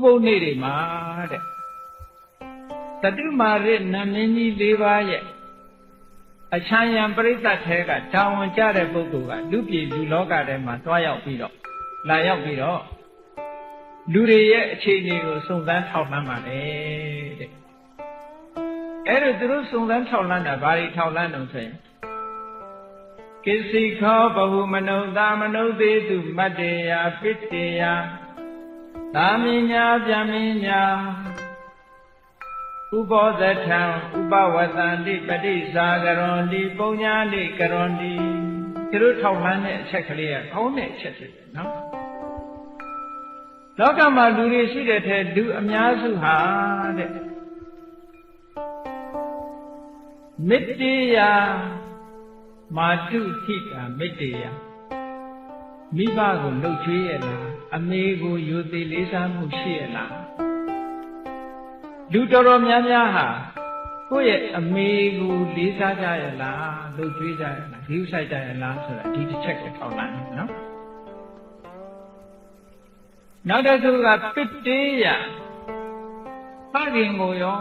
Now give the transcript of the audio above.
ပုံနေတွေမှာတဲ့တတုမာရနမင်းကြီး၄ပါးရဲ့အချမ်းရံပရိသတ်ထဲကတာဝန်ကျတဲ့ပုဂ္ဂိုလ်ကလူပြည်လူလောကထဲမှာတွားရောက်ပြီးတော့လာရောက်ပြီးတော့လူတွေရဲ့အခြေအနေကိုစုံစမ်းထောက်လှမ်းပါလေတဲ့အဲ့တော့သူတို့စုံစမ်းထောက်လှမ်းတာဘာတွေထောက်လှမ်းတော့ဆိုရင်ကိစီခောဘဟုမနုဿာမနုသေတုမတ္တေယပိတ္တေယသာမင်းညာဗျမင်းညာဥပောသထံဥပဝတ္တန္တိပဋိစာကရွန်တိပုံညာတိကရွန်တိသူတို့ထောက်လှမ်းတဲ့အချက်ကလေးကကောင်းတဲ့အချက်ဖြစ်တယ်နော်လောကမှာလူတွေရှိတဲ့ထဲလူအများစုဟာတဲ့မေတ္တေယမာတုထိတာမေတ္တေယမိဘကိုလှုပ်ကြွေးရလားအမေကိုယိုသေးလေးစားမှုရှိရလားလူတော်တော်များများဟာကိုယ့်ရဲ့အမေကိုလေးစားကြရလားလှုပ်ကြွေးကြရလားဒီဥဆိုင်ကြရလားဆိုတာဒီတစ်ချက်ကိုထောက်လိုက်နော်နောက်တစ်ခုကပစ်တေးရဖခင်ကိုရော